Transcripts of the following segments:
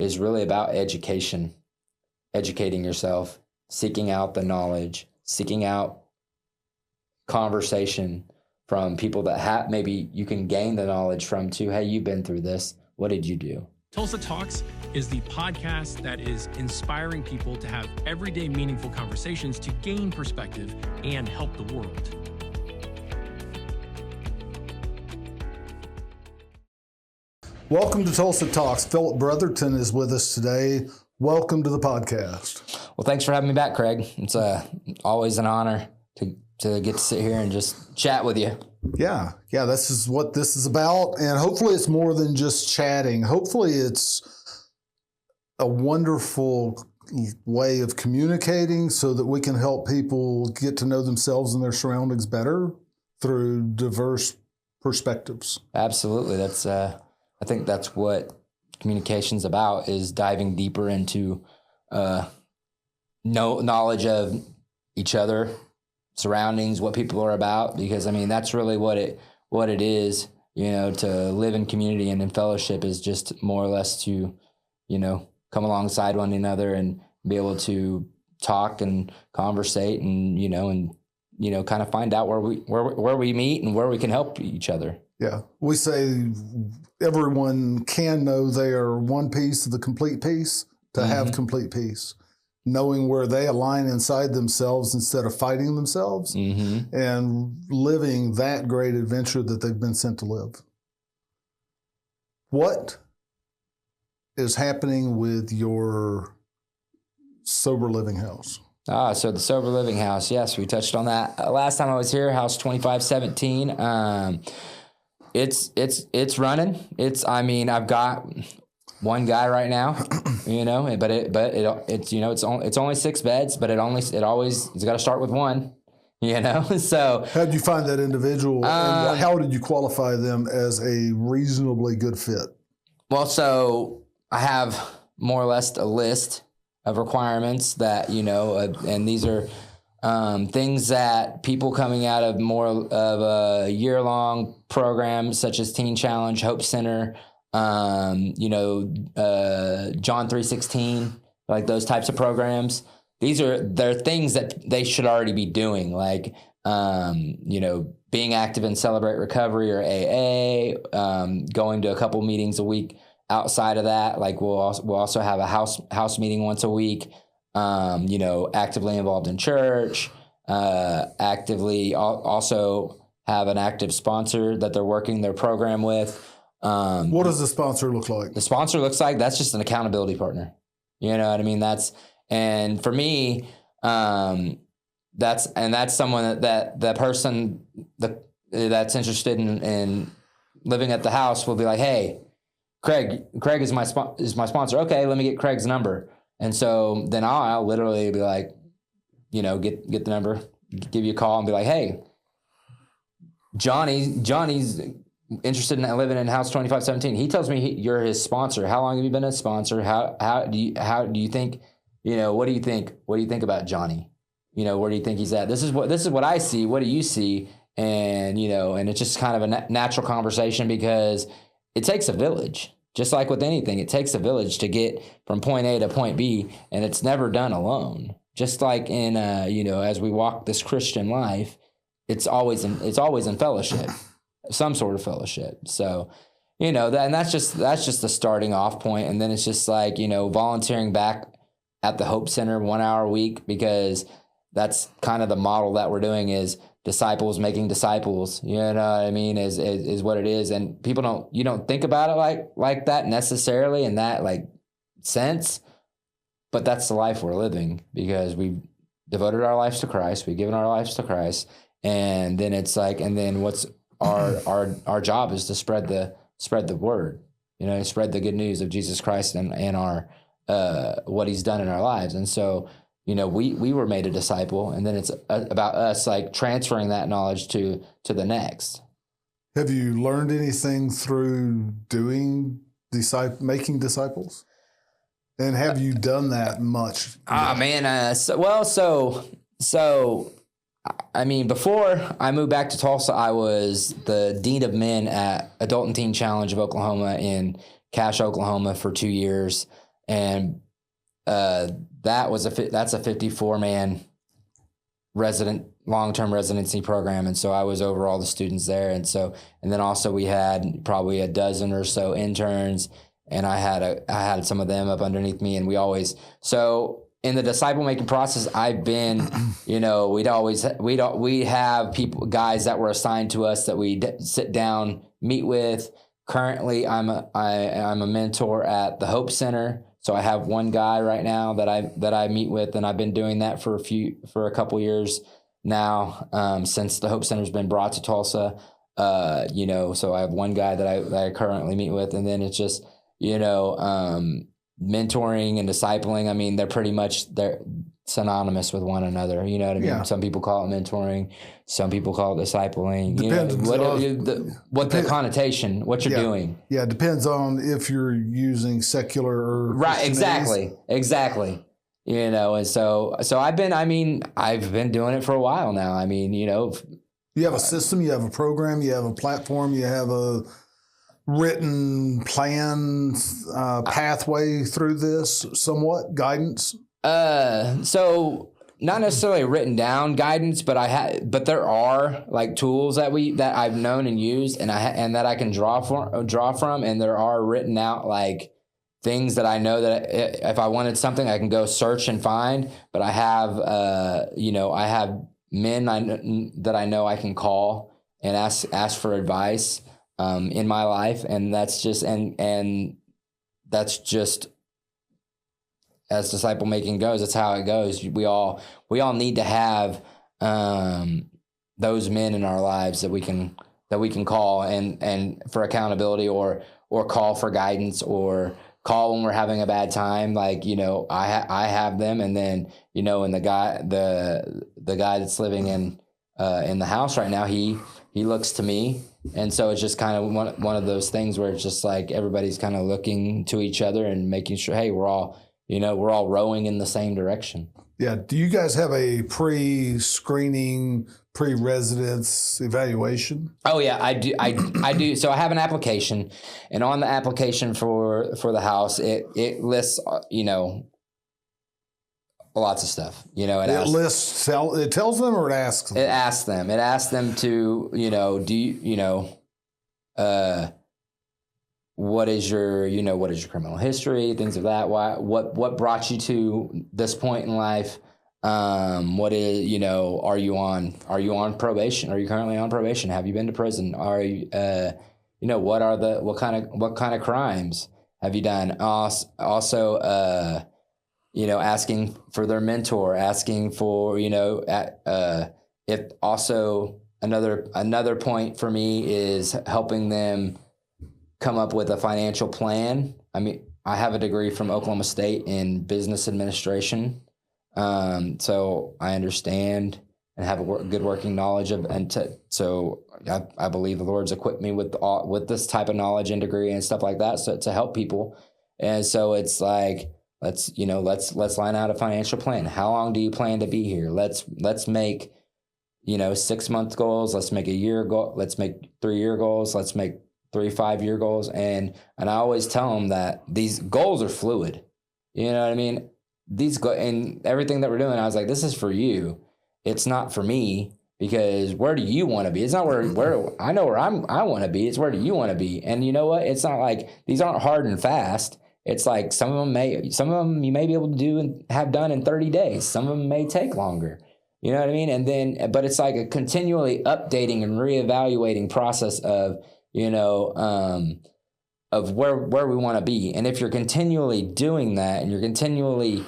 is really about education, educating yourself, seeking out the knowledge, seeking out conversation from people that maybe you can gain the knowledge from too. Hey, you've been through this. What did you do? Tulsa Talks is the podcast that is inspiring people to have everyday meaningful conversations to gain perspective and help the world. Welcome to Tulsa Talks. Phillip Brotherton is with us today. Welcome to the podcast. Well, thanks for having me back, Craig. It's always an honor to get to sit here and just chat with you. Yeah, this is what this is about. And hopefully it's more than just chatting. Hopefully it's a wonderful way of communicating so that we can help people get to know themselves and their surroundings better through diverse perspectives. Absolutely. I think that's what communication's about, is diving deeper into knowledge of each other, surroundings, what people are about, because I mean that's really what it is, to live in community and in fellowship is just more or less to, come alongside one another and be able to talk and conversate and kind of find out where we meet and where we can help each other. Yeah, we say everyone can know they are one piece of the complete piece to have complete peace. Knowing where they align inside themselves instead of fighting themselves and living that great adventure that they've been sent to live. What is happening with your sober living house? So the sober living house, yes, we touched on that last time I was here. House 2517. It's running. I've got one guy right now, but it's only 6 beds, but it's got to start with one, So how did you find that individual, and how did you qualify them as a reasonably good fit? Well, so I have more or less a list of requirements that and these are things that people coming out of more of a year-long program such as Teen Challenge, Hope Center, John 3:16, like those types of programs. They're things that they should already be doing, like being active in Celebrate Recovery or AA, going to a couple meetings a week. Outside of that, like we'll also have a house meeting once a week. Actively involved in church, actively also have an active sponsor that they're working their program with. What does the sponsor look like? The sponsor looks like that's just an accountability partner. You know what I mean? And for me, that's someone that person that's interested in living at the house will be like, hey, Craig is my sponsor. Okay, let me get Craig's number. And so then I'll literally be like, get the number, give you a call and be like, hey, Johnny's interested in living in house 2517. He tells me you're his sponsor. How long have you been a sponsor? How do you think, what do you think? What do you think about Johnny? Where do you think he's at? This is what I see. What do you see? And, and it's just kind of a natural conversation because it takes a village. Just like with anything, it takes a village to get from point A to point B, and it's never done alone. Just like in, as we walk this Christian life, it's always in fellowship, some sort of fellowship. So, and that's just the starting off point, and then it's just like volunteering back at the Hope Center 1 hour a week, because that's kind of the model that we're doing is disciples making disciples, what I mean, is what it is. And people don't think about it like that necessarily in that like sense, but that's the life we're living because we've devoted our lives to Christ. We've given our lives to Christ. And then it's like, and then what's our job is to spread the word, spread the good news of Jesus Christ and our, what he's done in our lives. And so, we were made a disciple, and then it's about us like transferring that knowledge to the next. Have you learned anything through making disciples? And have you done that much? Before I moved back to Tulsa, I was the Dean of Men at Adult and Teen Challenge of Oklahoma in Cache, Oklahoma for 2 years. and that's a 54-man long-term residency program. And so I was over all the students there. And then also we had probably a dozen or so interns, and I had some of them up underneath me. And so in the disciple making process, I've been, we'd have guys that were assigned to us that we'd sit down, meet with. Currently I'm a mentor at the Hope Center. So I have one guy right now that I meet with, and I've been doing that for a couple years now, since the Hope Center's been brought to Tulsa. So I have one guy that I currently meet with, and then it's just, mentoring and discipling. I mean, they're synonymous with one another. You know what I mean? Yeah. Some people call it mentoring, some people call it discipling. Depends the connotation, what you're doing. Yeah, it depends on if you're using secular or right. Exactly. And so I've been doing it for a while now. I mean, you have a system, you have a program, you have a platform, you have a written plan, pathway through this, somewhat guidance. So not necessarily written down guidance, but there are like tools that I've known and used, and that I can draw from, and there are written out like things that I know that if I wanted something, I can go search and find. But I have, I have men that I know I can call and ask for advice in my life, and that's just as disciple making goes. That's how it goes. We all need to have those men in our lives that we can call and for accountability, or call for guidance, or call when we're having a bad time. Like, I have them, and then, and the guy that's living in the house right now, he looks to me. And so it's just kind of one of those things where it's just like everybody's kind of looking to each other and making sure, hey, we're all rowing in the same direction. Yeah. Do you guys have a pre-screening, pre-residence evaluation? Oh yeah, I do. So I have an application, and on the application for the house, it lists, lots of stuff. It tells them, or it asks them? It asks them. It asks them to, what is your criminal history, things of that. What brought you to this point in life? What is, are you on probation? Are you currently on probation? Have you been to prison? Are you, what kind of crimes have you done? Also, asking for their mentor, asking for, if also another point for me is helping them come up with a financial plan. I mean, I have a degree from Oklahoma State in business administration. So I understand and have a good working knowledge of, so I believe the Lord's equipped me with this type of knowledge and degree and stuff like that. So to help people. And so it's like, let's line out a financial plan. How long do you plan to be here? Let's make, 6-month goals. Let's make a year goal. Let's make 3-year goals. Let's make 3 5-year goals. And I always tell them that these goals are fluid. You know what I mean? And everything that we're doing, I was like, this is for you. It's not for me, because where do you want to be? It's not where I know where I want to be. It's where do you want to be? And you know what? It's not like these aren't hard and fast. It's like some of them you may be able to do and have done in 30 days. Some of them may take longer. You know what I mean? And then, but it's like a continually updating and reevaluating process of, of where we want to be. And if you're continually doing that, and you're continually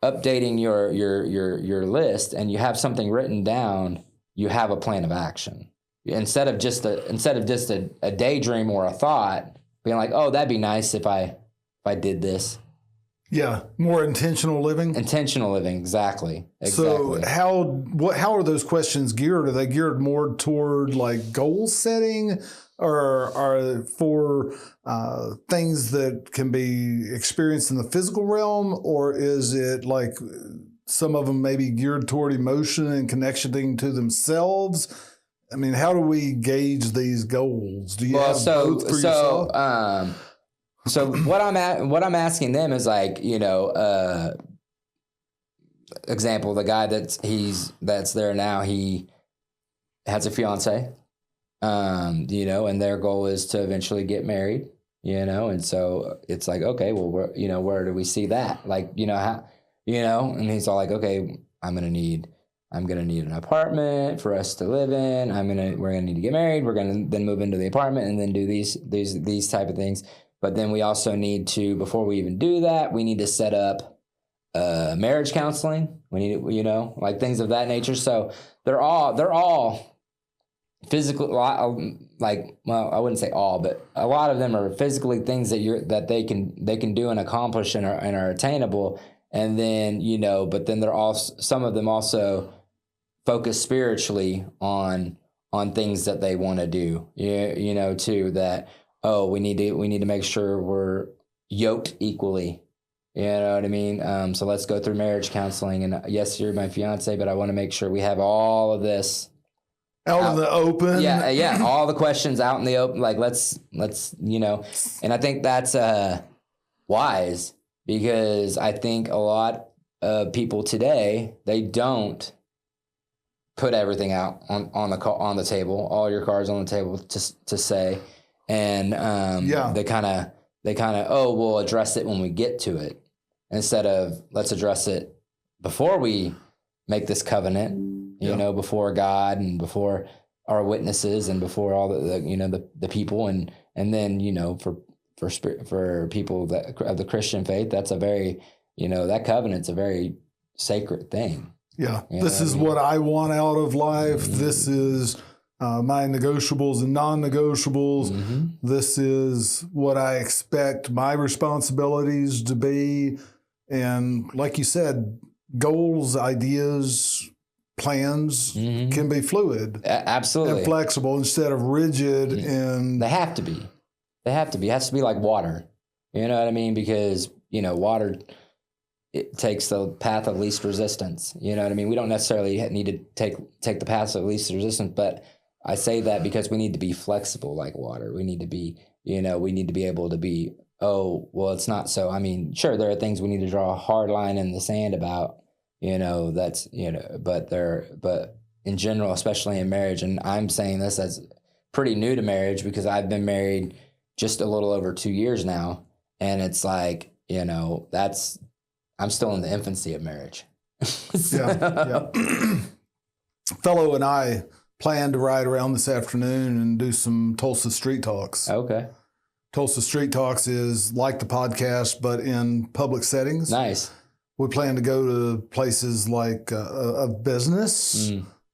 updating your list, and you have something written down, you have a plan of action. Instead of just a daydream or a thought, being like, oh, that'd be nice if I did this. Yeah, more intentional living. Exactly. So how are those questions geared? Are they geared more toward like goal setting, or are for things that can be experienced in the physical realm, or is it like some of them may be geared toward emotion and connecting to themselves? I mean, how do we gauge these goals? Do you have both for yourself? So what I'm asking them is like, example, the guy that's there now, he has a fiance, and their goal is to eventually get married, and so it's like, okay, well, where do we see that? Like, how, and he's all like, okay, I'm going to need an apartment for us to live in. We're going to need to get married. We're going to then move into the apartment and then do these type of things. But then we also need to, before we even do that, we need to set up marriage counseling. We need, like things of that nature. So they're all physically, like, well, I wouldn't say all, but a lot of them are physically things that they can do and accomplish and are attainable. And then, but then they're also, some of them also focus spiritually on things that they want to do, too, that, we need to make sure we're yoked equally. You know what I mean? So let's go through marriage counseling, and yes, you're my fiance, but I want to make sure we have all of this out in the open. Yeah. All the questions out in the open. Like let's, and I think that's wise, because I think a lot of people today, they don't put everything out on the table, all your cards on the table to say, and they kind of we'll address it when we get to it, instead of let's address it before we make this covenant, before God and before our witnesses and before all the people, and then for people that of the Christian faith, that's a very that covenant's a very sacred thing. Yeah, this is what I want out of life. Mm-hmm. This is my negotiables and non-negotiables. Mm-hmm. This is what I expect my responsibilities to be. And like you said, goals, ideas, plans can be fluid. Absolutely. And flexible instead of rigid. And they have to be. It has to be like water. You know what I mean? Because, water, it takes the path of least resistance. You know what I mean? We don't necessarily need to take the path of least resistance, but I say that because we need to be flexible like water. We need to be, we need to be able to be, it's not so. I mean, sure, there are things we need to draw a hard line in the sand about, that's, but in general, especially in marriage, and I'm saying this as pretty new to marriage because I've been married just a little over 2 years now. And it's like, I'm still in the infancy of marriage. Yeah. Fellow and I plan to ride around this afternoon and do some Tulsa Street Talks. Okay. Tulsa Street Talks is like the podcast, but in public settings. Nice. We plan to go to places like a business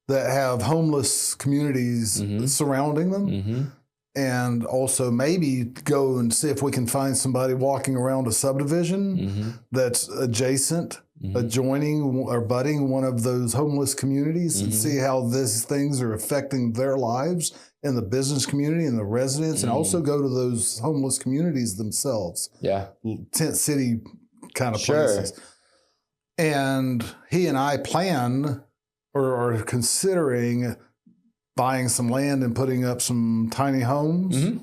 that have homeless communities surrounding them. And also maybe go and see if we can find somebody walking around a subdivision that's adjacent, adjoining or budding one of those homeless communities and see how these things are affecting their lives in the business community and the residents, and also go to those homeless communities themselves. Yeah. Tent city kind of places. And he and I plan or are considering buying some land and putting up some tiny homes.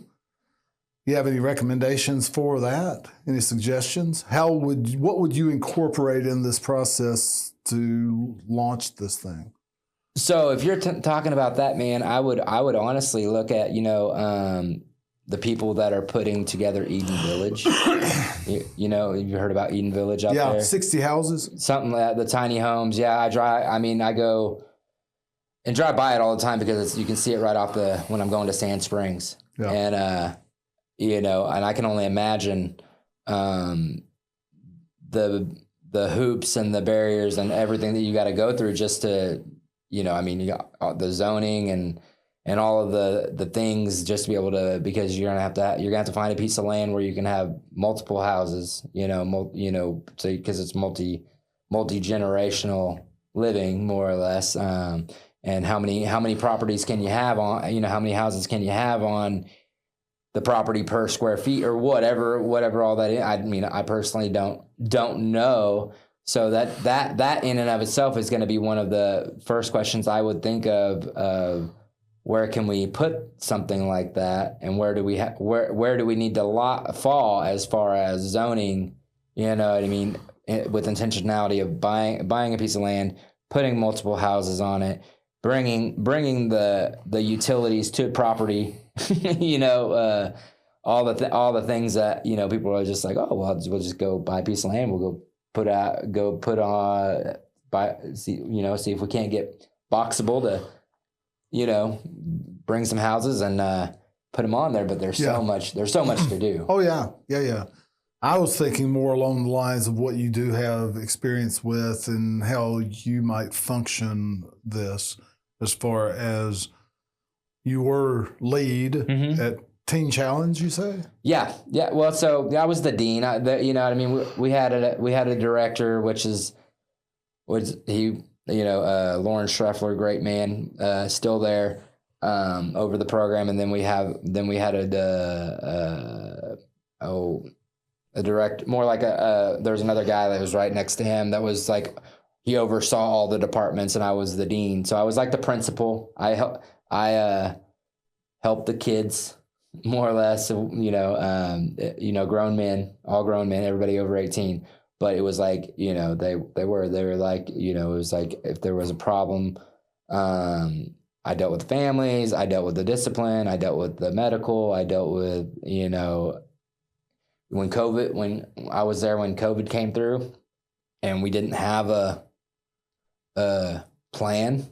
You have any recommendations for that? Any suggestions? What would you incorporate in this process to launch this thing? So if you're talking about that, man, I would honestly look at, the people that are putting together Eden Village. Have you heard about Eden Village out there? Yeah, 60 houses. Something like that, the tiny homes. Yeah, I go and drive by it all the time because you can see it right off when I'm going to Sand Springs. Yeah. And, and I can only imagine the hoops and the barriers and everything that you got to go through just to, you got the zoning and all of the things just to be able to, because you're gonna have to find a piece of land where you can have multiple houses, so because it's multi-generational living more or less. And how many properties can you have on, how many houses can you have on the property per square feet or whatever all that is. I personally don't know. So that in and of itself is going to be one of the first questions I would think of where can we put something like that, and where do we where do we need to fall as far as zoning? You know what I mean? With intentionality of buying a piece of land, putting multiple houses on it, bringing the utilities to property. You know, all the things that, you know, people are just like, oh well, we'll just go buy a piece of land. We'll see if we can't get Boxable to, you know, bring some houses and put them on there. But there's so much to do. Oh yeah. I was thinking more along the lines of what you do have experience with and how you might function this, as far as you were lead at Teen Challenge, you say? Yeah. Well, so I was the dean. You know what I mean? We had a director, which he, you know, Lauren Schreffler, great man, still there over the program, and then we had a director, more like there was another guy that was right next to him that was like, he oversaw all the departments, and I was the dean. So I was like the principal. I helped the kids more or less, you know, grown men, everybody over 18. But it was like, you know, they were like, you know, it was like if there was a problem, I dealt with families, I dealt with the discipline, I dealt with the medical, I dealt with, you know, when I was there when COVID came through, and we didn't have a plan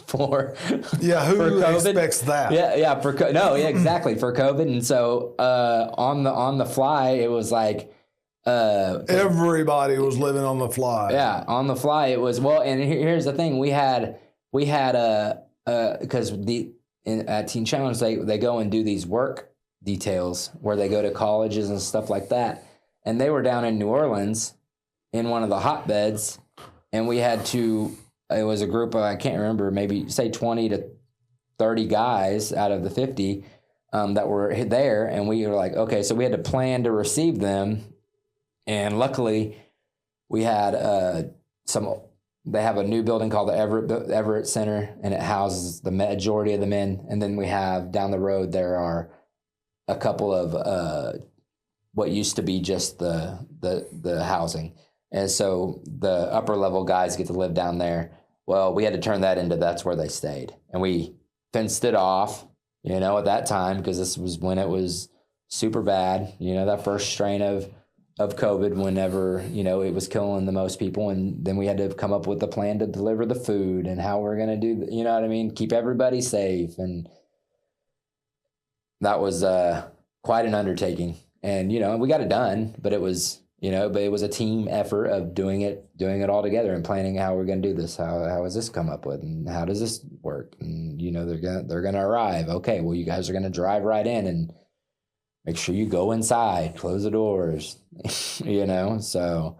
for who expects that? Exactly, for COVID. And so on the fly, it was like everybody was living on the fly. Yeah, on the fly it was. Well, and here's the thing: we had because at Teen Challenge they go and do these work details where they go to colleges and stuff like that, and they were down in New Orleans in one of the hotbeds, and we had to. It was a group of, I can't remember, maybe say 20 to 30 guys out of the 50 that were there, and we were like, okay, so we had to plan to receive them. And luckily, we had they have a new building called the Everett Center, and it houses the majority of the men. And then we have down the road, there are a couple of what used to be just the housing. And so the upper level guys get to live down there. Well, we had to turn that into that's where they stayed. And we fenced it off, you know, at that time, because this was when it was super bad, you know, that first strain of COVID, whenever, you know, it was killing the most people. And then we had to come up with a plan to deliver the food and how we're going to do, you know what I mean? Keep everybody safe. And that was quite an undertaking. And, you know, we got it done, but it was, you know, but it was a team effort of doing it all together and planning how we're going to do this. How is this come up with, and how does this work? And, you know, they're going to arrive. Okay, well, you guys are going to drive right in and make sure you go inside, close the doors, you know? So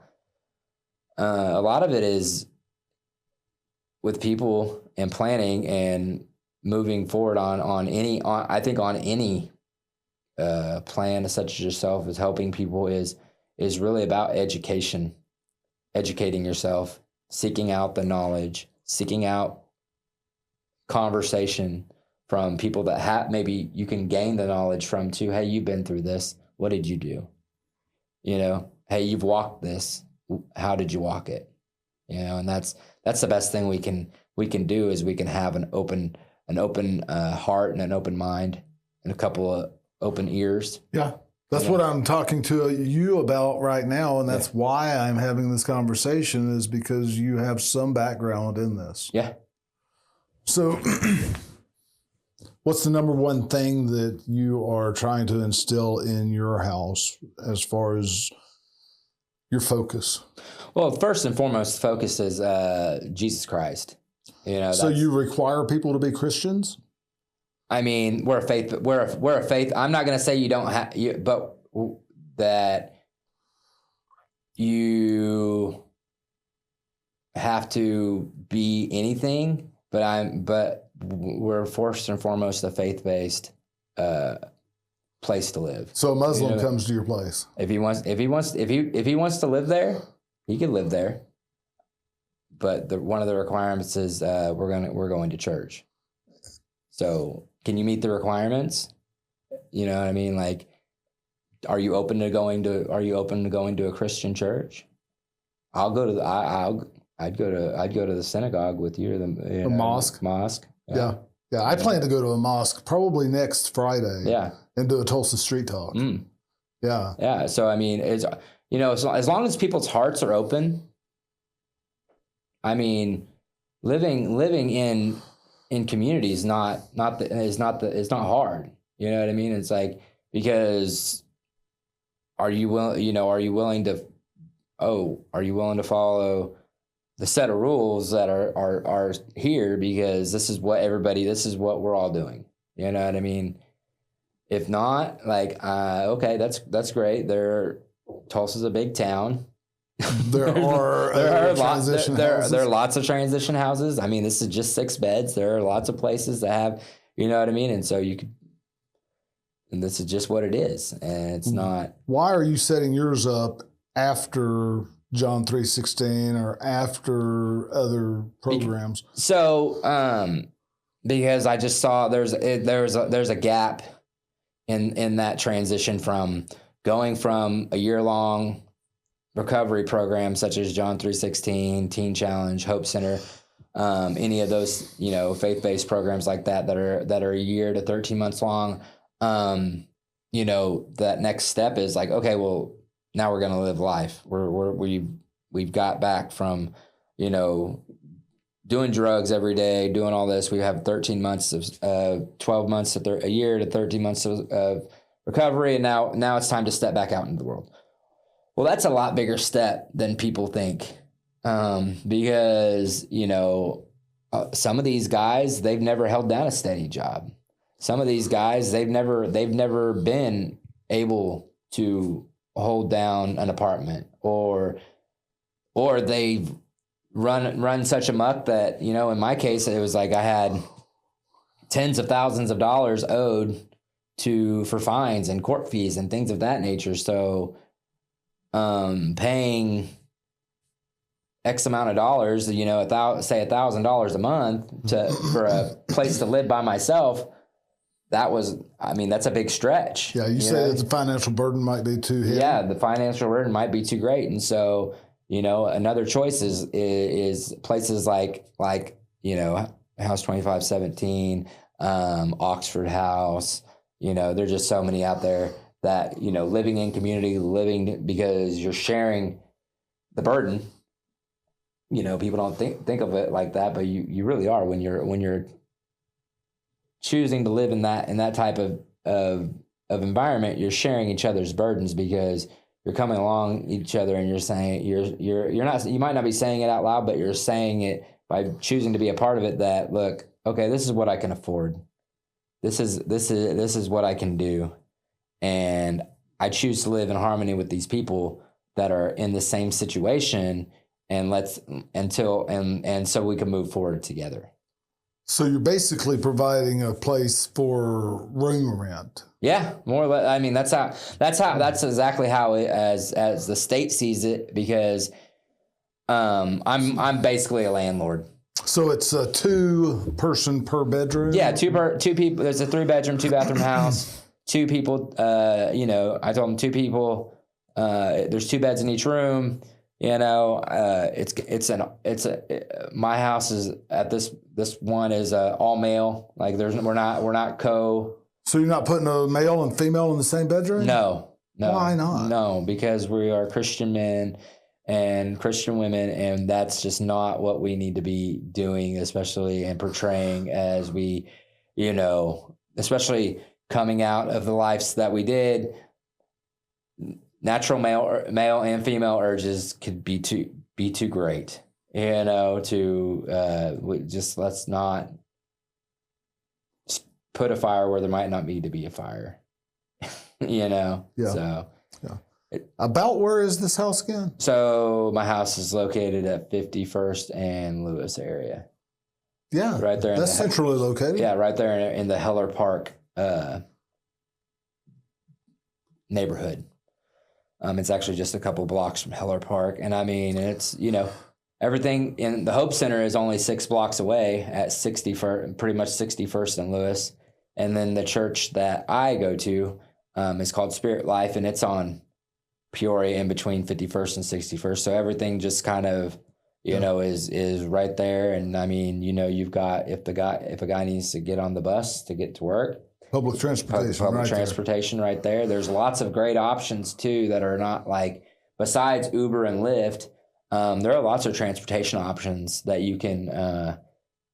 a lot of it is with people and planning and moving forward on any plan such as yourself, is helping people is really about education, educating yourself, seeking out the knowledge, seeking out conversation from people that maybe you can gain the knowledge from too. Hey, you've been through this. What did you do? You know, hey, you've walked this. How did you walk it? You know, and that's the best thing we can do, is we can have an open heart and an open mind and a couple of open ears. Yeah. That's what I'm talking to you about right now, and that's why I'm having this conversation, is because you have some background in this. Yeah. So what's the number one thing that you are trying to instill in your house as far as your focus? Well, first and foremost, focus is Jesus Christ. You know. So you require people to be Christians? I mean, we're a faith. I'm not going to say you don't have, but that you have to be anything. But we're first and foremost a faith-based place to live. So a Muslim comes to your place. If he wants to live there, he can live there. But one of the requirements is we're going to church. So can you meet the requirements? You know what I mean? Like, are you open to going to a Christian church? I'd go to the synagogue with you, the mosque. Yeah. Yeah. I plan to go to a mosque probably next Friday. Yeah. And do a Tulsa Street Talk. Yeah. Yeah. So, I mean, it's, as long as people's hearts are open, I mean, living in community is not hard. You know what I mean? It's like, because are you willing to follow the set of rules that are here, because this is what we're all doing. You know what I mean? If not, like, okay, that's great. Tulsa's a big town. There are lots of transition houses. I mean, this is just 6 beds. There are lots of places that have, you know what I mean? And so and this is just what it is. And it's not. Why are you setting yours up after John 3:16 or after other programs? Because I just saw there's a gap in that transition from going from a year-long recovery program such as John 3:16, Teen Challenge, Hope Center, any of those, faith-based programs like that are a year to 13 months long. That next step is like, okay, well, now we're going to live life. We've got back from, doing drugs every day, doing all this. We have 13 months of 12 months to a year to 13 months of recovery. And now it's time to step back out into the world. Well, that's a lot bigger step than people think. Because, some of these guys, they've never held down a steady job. Some of these guys, they've never been able to hold down an apartment, or they've run such amok that, in my case, it was like I had tens of thousands of dollars owed for fines and court fees and things of that nature. So, paying X amount of dollars, say $1,000 a month for a place to live by myself. That's a big stretch. Yeah, you say that the financial burden might be too heavy. Yeah, the financial burden might be too great. And so, another choice is places like House 2517, Oxford House. There's just so many out there that, living in community, living because you're sharing the burden. People don't think of it like that, but you really are when you're choosing to live in that type of environment. You're sharing each other's burdens, because you're coming along each other and you're saying you might not be saying it out loud, but you're saying it by choosing to be a part of it. That, look, okay, this is what I can afford. This is what I can do, and I choose to live in harmony with these people that are in the same situation, and so we can move forward together. So you're basically providing a place for room rent. Yeah, more or less. I mean, that's exactly how it, as the state sees it, because I'm basically a landlord. So it's a 2-person per bedroom? Yeah, two people. There's a 3-bedroom, 2-bathroom house. 2 people. I told them 2 people. There's 2 beds in each room. My house is at this one is all male. Like we're not co. So you're not putting a male and female in the same bedroom? No. Why not? No, because we are Christian men and Christian women, and that's just not what we need to be doing, especially and portraying as we, especially coming out of the lives that we did. Natural male and female urges could be too great, let's not put a fire where there might not need to be a fire, Yeah. So, yeah. About where is this house again? So my house is located at 51st and Lewis area. Yeah. Right there. That's centrally located. Yeah. Right there in the Heller Park, neighborhood. It's actually just a couple blocks from Heller Park. And I mean, it's, everything in the Hope Center is only 6 blocks away at 61st, pretty much 61st and Lewis. And then the church that I go to is called Spirit Life, and it's on Peoria in between 51st and 61st. So everything just kind of, you know, is right there. And I mean, you know, you've got, if a guy needs to get on the bus to get to work, public transportation right there. There's lots of great options too that are not like, besides Uber and Lyft, there are lots of transportation options that you can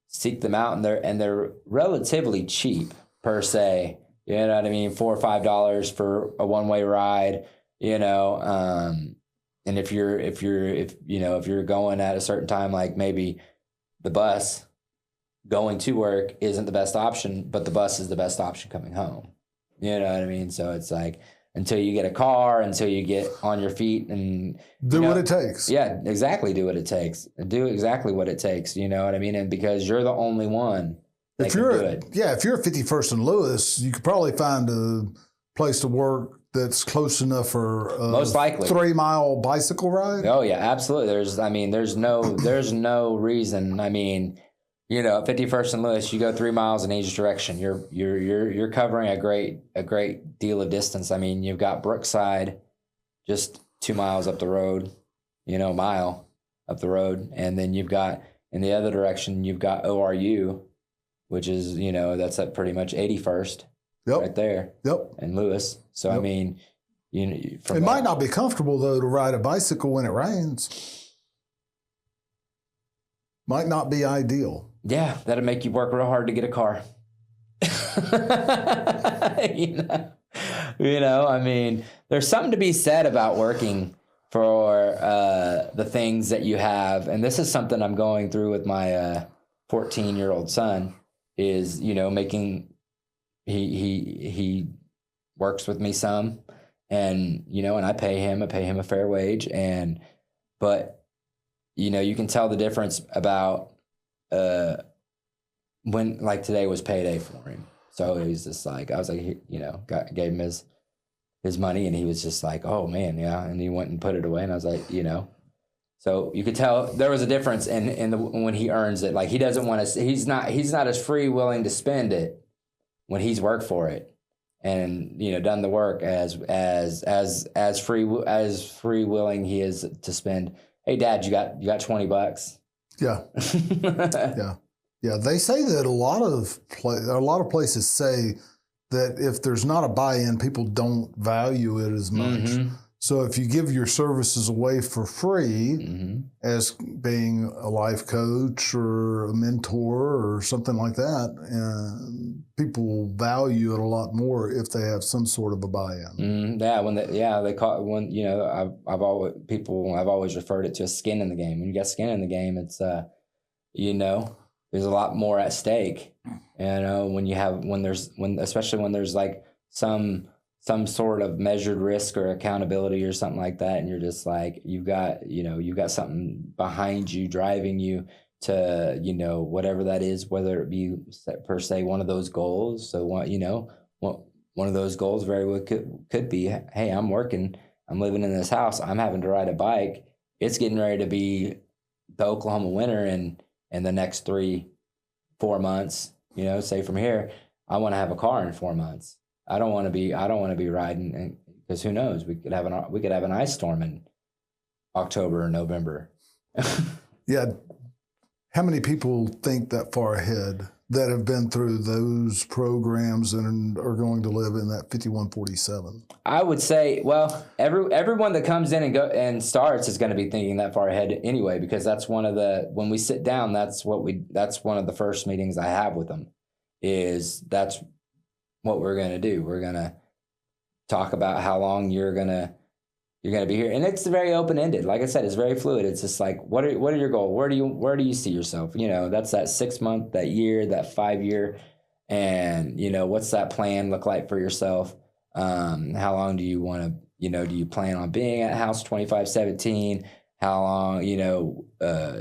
seek them out, and they're relatively cheap per se. You know what I mean? $4 or $5 for a one-way ride. You know, and if you're going at a certain time, like maybe the bus going to work isn't the best option, but the bus is the best option coming home. You know what I mean? So it's like, until you get a car, until you get on your feet and do what it takes. Yeah, exactly. Do what it takes. Do exactly what it takes. You know what I mean? And because you're the only one that can do it. Yeah, if you're at 51st and Lewis, you could probably find a place to work that's close enough for a most likely 3-mile bicycle ride. Oh yeah, absolutely. There's no reason. I mean, you know, 51st and Lewis, you go 3 miles in each direction. You're covering a great deal of distance. I mean, you've got Brookside, just 2 miles up the road, you know, a mile up the road, and then you've got in the other direction you've got ORU, which is, you know, that's at pretty much 81st, right there, and Lewis. So I mean, you know, it might not be comfortable though to ride a bicycle when it rains. Might not be ideal. Yeah, that'll make you work real hard to get a car. you know, I mean, there's something to be said about working for the things that you have. And this is something I'm going through with my 14-year-old son is, you know, he works with me some, and, you know, and I pay him a fair wage. But, you know, you can tell the difference about when, like, today was payday for him. So he's just like, I was like, you know, gave him his money, and he was just like, oh man, yeah. And he went and put it away, and I was like, you know, so you could tell there was a difference when he earns it. Like, he doesn't want to, he's not as free willing to spend it when he's worked for it and, you know, done the work as free willing he is to spend. Hey, Dad, you got $20? Yeah. Yeah. They say that a lot of places say that if there's not a buy-in, people don't value it as much. Mm-hmm. So if you give your services away for free, mm-hmm. as being a life coach or a mentor or something like that, people value it a lot more if they have some sort of a buy-in. Mm-hmm. They call it, when, you know, I've always referred it to as skin in the game. When you got skin in the game, it's you know, there's a lot more at stake. You know, especially when there's like some sort of measured risk or accountability or something like that, and you're just like, you've got something behind you driving you to, you know, whatever that is, whether it be per se one of those goals. So one of those goals very well could be, hey, I'm living in this house, I'm having to ride a bike, it's getting ready to be the Oklahoma winter in the next 3-4 months, you know, say from here, I want to have a car in 4 months. I don't want to be riding, because who knows, we could have an ice storm in October or November. Yeah. How many people think that far ahead that have been through those programs and are going to live in that 5147? I would say, well, everyone that comes in and starts is going to be thinking that far ahead anyway, because that's when we sit down, that's one of the first meetings I have with them, is that's what we're going to do. We're going to talk about how long you're going to be here. And it's very open-ended. Like I said, it's very fluid. It's just like, what are your goals? Where do you see yourself? You know, that's that 6 month, that year, that 5 year. And, you know, what's that plan look like for yourself? How long do you want to, you know, do you plan on being at House 2517? How long, you know, do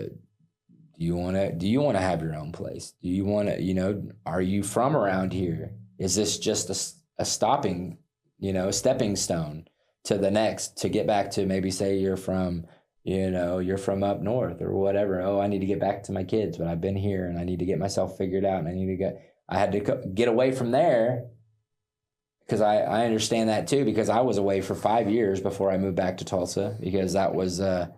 you want to have your own place? Do you want to, you know, are you from around here? Is this just a stepping stone to the next, to get back to, maybe say you're from you're from up north or whatever. Oh, I need to get back to my kids, but I've been here and I need to get myself figured out, and I had to get away from there, because I understand that too, because I was away for 5 years before I moved back to Tulsa, because that was the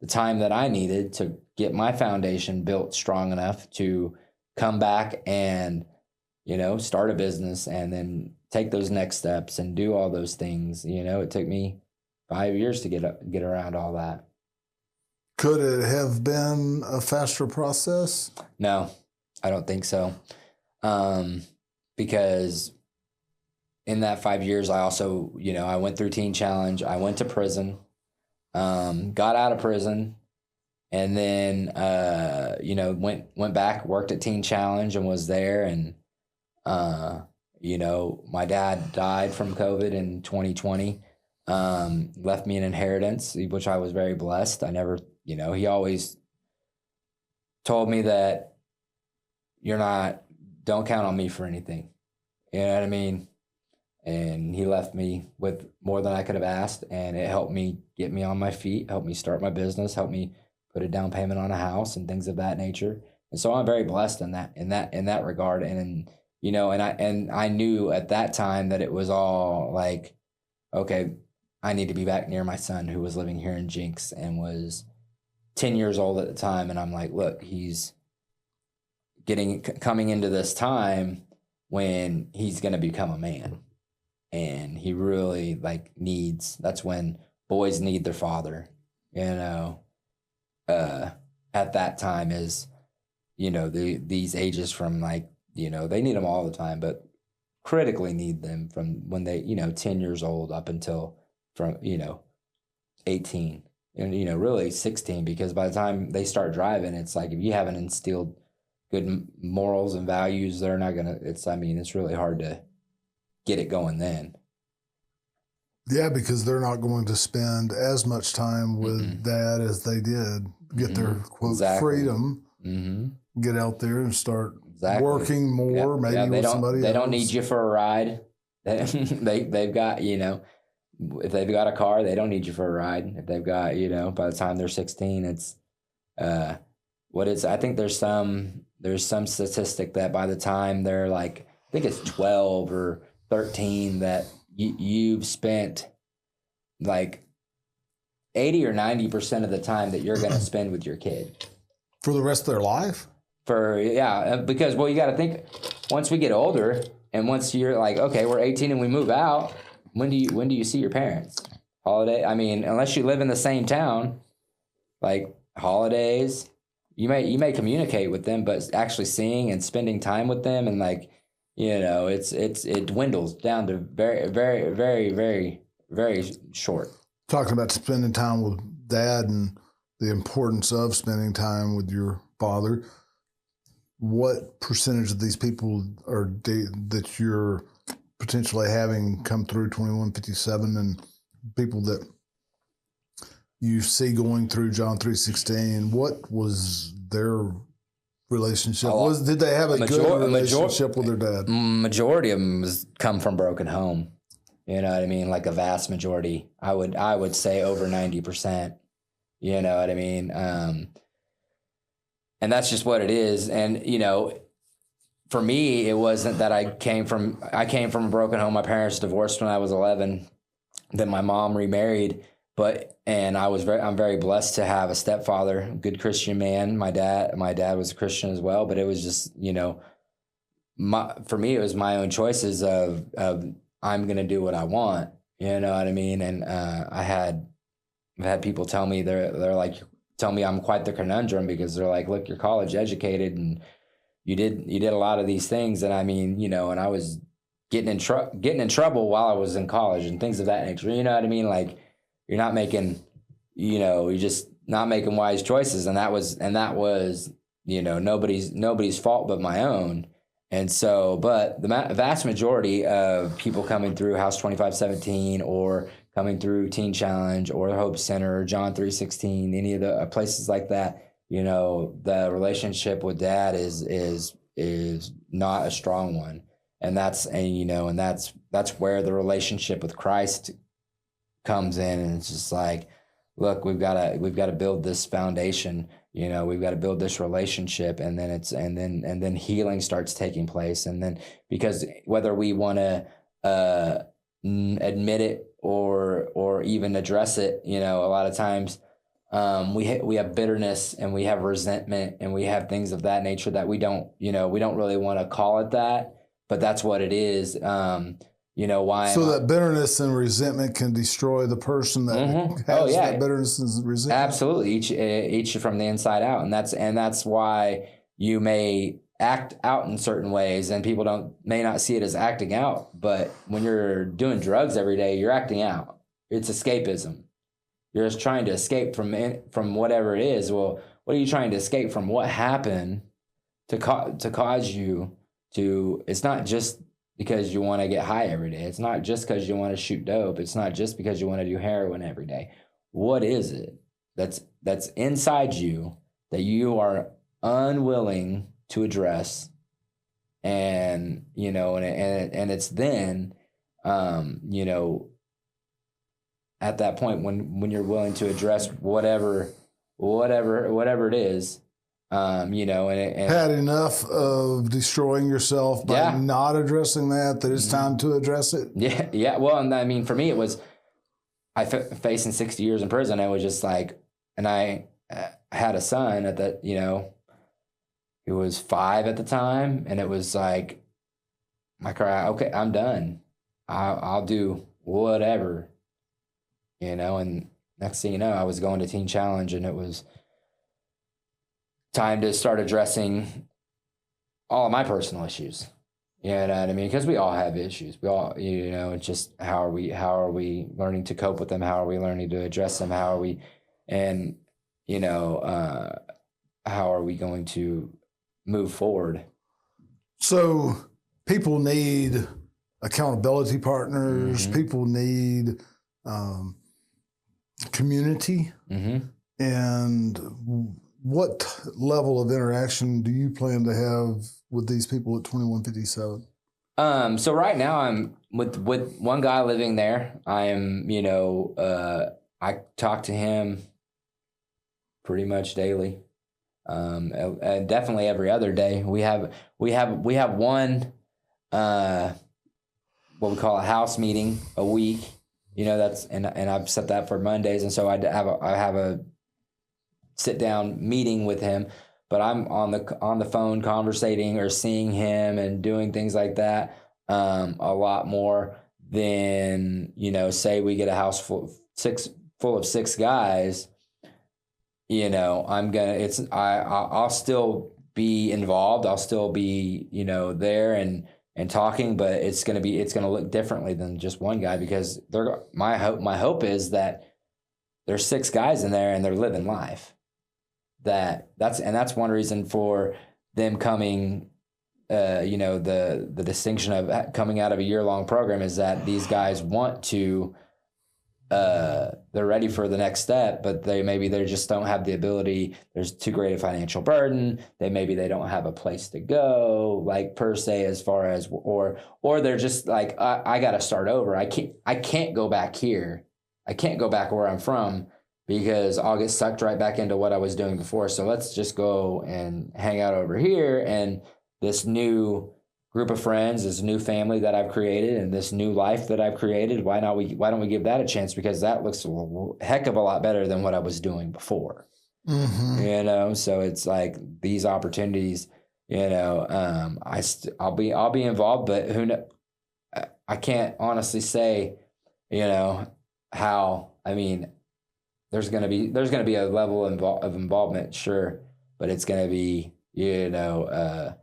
time that I needed to get my foundation built strong enough to come back and, start a business and then take those next steps and do all those things. It took me 5 years to get around all that. Could it have been a faster process? No, I don't think so. Because in that 5 years, I also, I went through Teen Challenge. I went to prison, got out of prison, and then, went back, worked at Teen Challenge and was there. And, my dad died from COVID in 2020, left me an inheritance, which I was very blessed. I never, he always told me that don't count on me for anything. You know what I mean? And he left me with more than I could have asked, and it helped me get me on my feet, helped me start my business, helped me put a down payment on a house and things of that nature. And so I'm very blessed in that regard. And I knew at that time that it was all like, okay, I need to be back near my son, who was living here in Jinx and was 10 years old at the time. And I'm like, look, he's coming into this time when he's going to become a man. And he really that's when boys need their father, at that time is, these ages from they need them all the time, but critically need them from when they, 10 years old up until 18 and, really 16, because by the time they start driving, it's like, if you haven't instilled good morals and values, they're not going to, it's really hard to get it going then. Yeah, because they're not going to spend as much time with dad as they did get their quote freedom, get out there and start working more, maybe with somebody else. They don't need you for a ride. They've got, if they've got a car, they don't need you for a ride. If they've got, by the time they're 16, it's I think there's some statistic that by the time they're I think it's 12 or 13, that you've spent 80 or 90% of the time that you're going to spend with your kid for the rest of their life. Because you got to think, once we get older and once you're okay, we're 18 and we move out, when do you see your parents? Holiday? Unless you live in the same town, holidays, you may communicate with them, but actually seeing and spending time with them and it dwindles down to very, very, very, very, very short. Talking about spending time with dad and the importance of spending time with your father, what percentage of these people that you're potentially having come through 2157 and people that you see going through John 3:16, what was their relationship? Did they have a good relationship with their dad? Majority of them come from broken home. You know what I mean? A vast majority. I would say over 90%. You know what I mean? And that's just what it is. And, for me, it wasn't that I came from a broken home. My parents divorced when I was 11. Then my mom remarried. And I'm very blessed to have a stepfather, a good Christian man. My dad was a Christian as well, but it was just, for me, it was my own choices of I'm going to do what I want. You know what I mean? And I've had people tell me, tell me I'm quite the conundrum, because they're like, look, you're college educated and you did a lot of these things. And and I was getting in trouble while I was in college and things of that nature. You know what I mean? You're not making, you're just not making wise choices. And that was, nobody's fault but my own. And so, but the vast majority of people coming through House 2517 or coming through Teen Challenge or the Hope Center or John 3:16, any of the places like that, the relationship with dad is not a strong one. And that's where the relationship with Christ comes in. And it's just look, we've got to build this foundation. You know, we've got to build this relationship, and then healing starts taking place. And then, because whether we want to admit it or even address it, you know, a lot of times we have bitterness and we have resentment and we have things of that nature that we don't really want to call it that, but that's what it is. You know, why? So that bitterness and resentment can destroy the person that has that bitterness and resentment. Absolutely, each from the inside out, and that's why you may act out in certain ways, and people may not see it as acting out. But when you're doing drugs every day, you're acting out. It's escapism. You're just trying to escape from whatever it is. Well, what are you trying to escape from? What happened to cause you to? It's not just because you want to get high every day. It's not just because you want to shoot dope. It's not just because you want to do heroin every day. What is it that's inside you that you are unwilling to address? And, you know, and it's then, you know, at that point when you're willing to address whatever it is, you know, and had enough of destroying yourself by not addressing that it's time to address it. Yeah. Well, and I mean, for me, it was, facing 60 years in prison. I was just like, and I had a son at that, you know, he was 5 at the time. And it was like, okay, I'm done. I'll do whatever, you know, and next thing you know, I was going to Teen Challenge, and it was time to start addressing all of my personal issues. You know what I mean? Because we all have issues. We all, you know, it's just how are we learning to cope with them? How are we learning to address them? How are we, and, you know, how are we going to move forward? So people need accountability partners. People need community. And what level of interaction do you plan to have with these people at 2157? So right now I'm with one guy living there. I am, you know, I talk to him pretty much daily. And definitely every other day. We have one what we call a house meeting a week. You know, and I've set that for Mondays, and so I have a sit down meeting with him, but I'm on the phone conversating or seeing him and doing things like that a lot more than, you know, say we get a house full of 6 guys, you know, I'll still be involved. I'll still be, you know, there and talking, but it's going to look differently than just one guy, because my hope is that there's 6 guys in there and they're living life. That's one reason for them coming, you know, the distinction of coming out of a year-long program is that these guys want to, they're ready for the next step, but they just don't have the ability. There's too great a financial burden. They don't have a place to go, like, per se, as far as, or they're just like, I got to start over. I can't go back here. I can't go back where I'm from, because I'll get sucked right back into what I was doing before. So let's just go and hang out over here. And this new group of friends, this new family that I've created, and this new life that I've created, why don't we give that a chance? Because that looks a heck of a lot better than what I was doing before. You know, so it's like these opportunities, you know, I'll be involved, but who knows? I can't honestly say, you know, how. I mean, there's gonna be a level of involvement, sure, but it's gonna be, you know,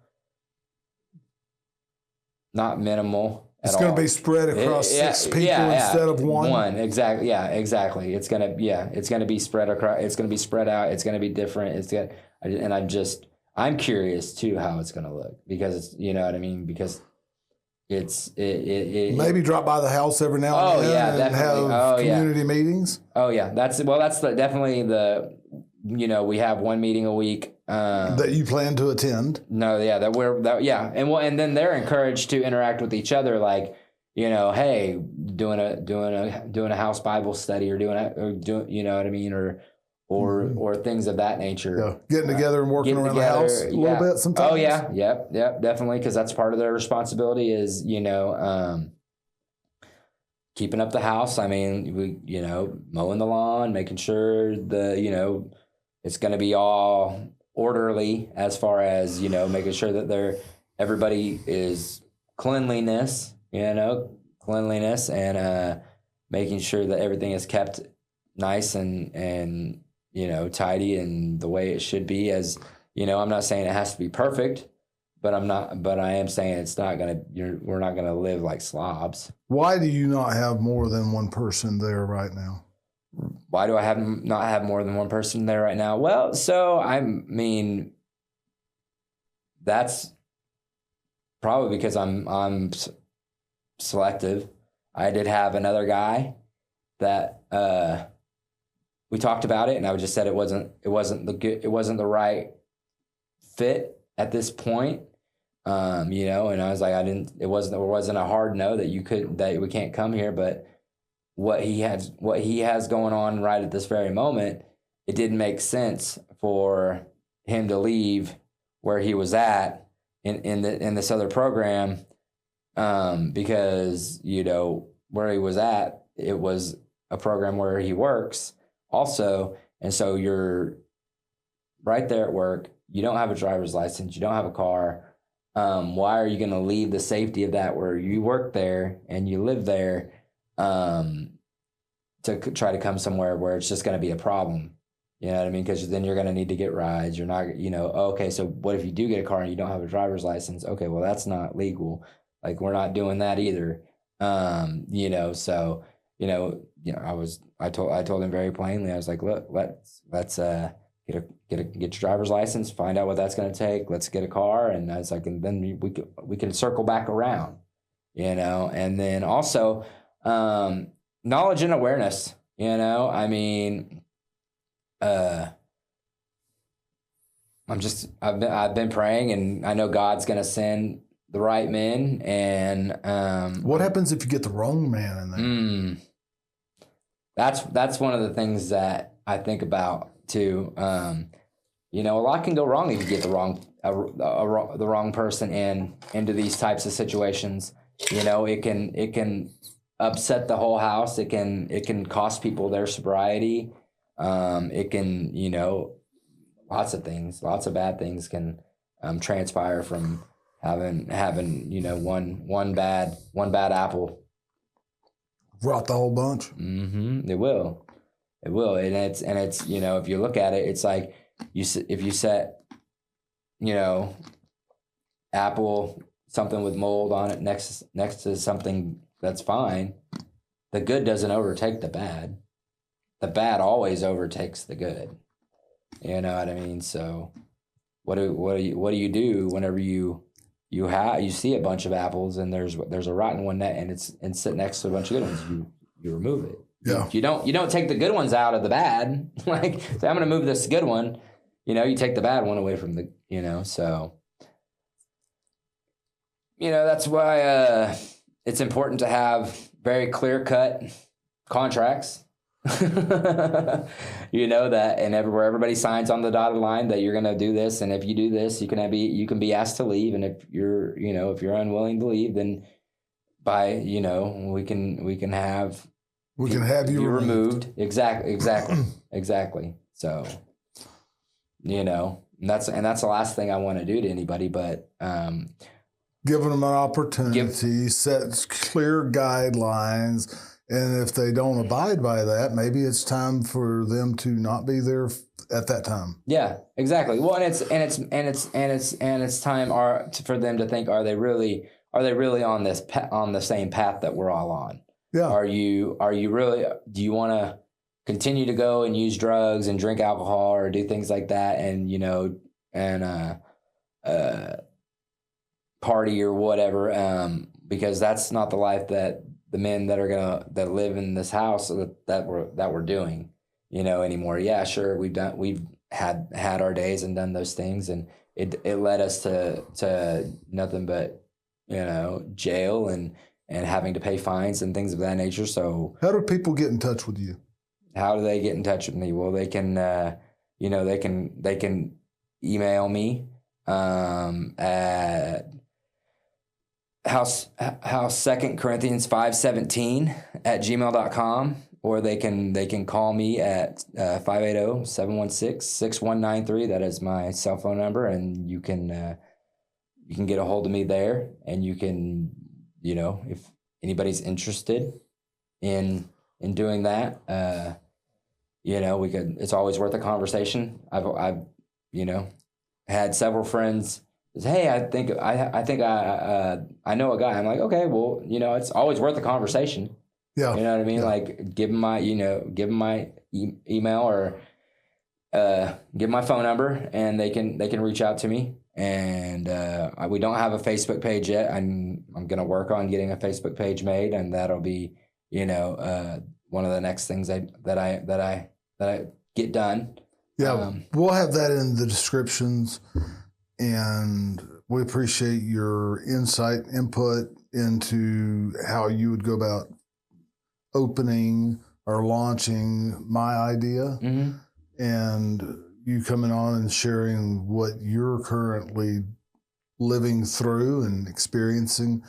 not minimal. It's going to be spread across 6 people instead of one. Exactly. Yeah, exactly. It's gonna be spread across. It's gonna be spread out. It's gonna be different. I'm curious too how it's gonna look, because it's, you know what I mean, because it maybe drop by the house every now and then and have community meetings. Oh yeah, that's definitely the, you know, we have one meeting a week that you plan to attend. No, yeah, and then they're encouraged to interact with each other, like, hey, doing a house Bible study or doing, you know what I mean? Or things of that nature. Yeah. Getting together and working around the house a little bit sometimes. Oh yeah. Yep. Definitely. Cause that's part of their responsibility is, keeping up the house. I mean, mowing the lawn, making sure it's going to be all orderly as far as, making sure that everybody is cleanliness and making sure that everything is kept nice and tidy and the way it should be. As I'm not saying it has to be perfect, but I am saying we're not gonna live like slobs. Why do you not have more than one person there right now? Why do I not have more than one person there right now? Well, so that's probably because I'm selective. I did have another guy that we talked about it, and I just said it wasn't the right fit at this point. And I was like, it wasn't a hard no that we can't come here, but what he has going on right at this very moment, it didn't make sense for him to leave where he was at in this other program, because where he was at, it was a program where he works also, and so you're right there at work. You don't have a driver's license. You don't have a car. Why are you going to leave the safety of that where you work there and you live there to try to come somewhere where it's just going to be a problem? You know what I mean? Because then you're going to need to get rides. You're not, okay, so what if you do get a car and you don't have a driver's license? Okay, well, that's not legal. Like, we're not doing that either. I told him very plainly, I was like, look, let's get your driver's license, find out what that's going to take. Let's get a car. And I was like, and then we can circle back around, and then also, knowledge and awareness, I've been praying, and I know God's going to send the right men. And what happens if you get the wrong man in there? That's one of the things that I think about too. A lot can go wrong if you get the wrong person into these types of situations. It can upset the whole house. It can cost people their sobriety. It can, lots of bad things can transpire from having one bad apple. Rot the whole bunch. Mm-hmm. It will, and it's if you look at it, it's like if you set apple, something with mold on it next to something that's fine, the good doesn't overtake the bad. The bad always overtakes the good. You know what I mean? So what do you do whenever you see a bunch of apples and there's a rotten one and it's sitting next to a bunch of good ones? You remove it. Yeah. You don't take the good ones out of the bad. Like, say, I'm going to move this good one. You take the bad one away from the, so, that's why it's important to have very clear-cut contracts. That, and where everybody signs on the dotted line that you're going to do this, and if you do this, you can be asked to leave, and if you're unwilling to leave, then we can have you removed. Exactly. So, and that's the last thing I want to do to anybody, but giving them an opportunity, set clear guidelines. And if they don't abide by that, maybe it's time for them to not be there at that time. Yeah, exactly. Well, and it's time for them to think: Are they really on the same path that we're all on? Yeah. Are you really? Do you want to continue to go and use drugs and drink alcohol or do things like that, and party or whatever? Because that's not the life that the men that live in this house that we're doing, anymore. Yeah, sure, we've had our days and done those things, and it led us to nothing but jail and having to pay fines and things of that nature. So how do people get in touch with you? how do they get in touch with me? Well, they can, they can email me at House 2 Corinthians 5:17 at gmail.com, or they can call me at 580-716-6193. That is my cell phone number, and you can get a hold of me there, and you can, if anybody's interested in doing that, we could. It's always worth a conversation. I've had several friends say, hey, I think I know a guy. I'm like, okay, well, it's always worth a conversation. Yeah. You know what I mean? Yeah. Like give them my email, or give my phone number, and they can reach out to me. And we don't have a Facebook page yet. I'm going to work on getting a Facebook page made, and that'll be, one of the next things that I get done. Yeah, we'll have that in the descriptions, and we appreciate your input into how you would go about opening or launching My Idea, Mm-hmm. and you coming on and sharing what you're currently living through and experiencing.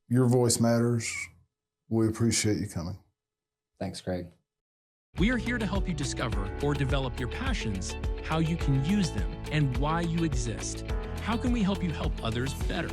Your voice matters. We appreciate you coming. Thanks, Craig. We are here to help you discover or develop your passions, how you can use them, and why you exist. How can we help you help others better?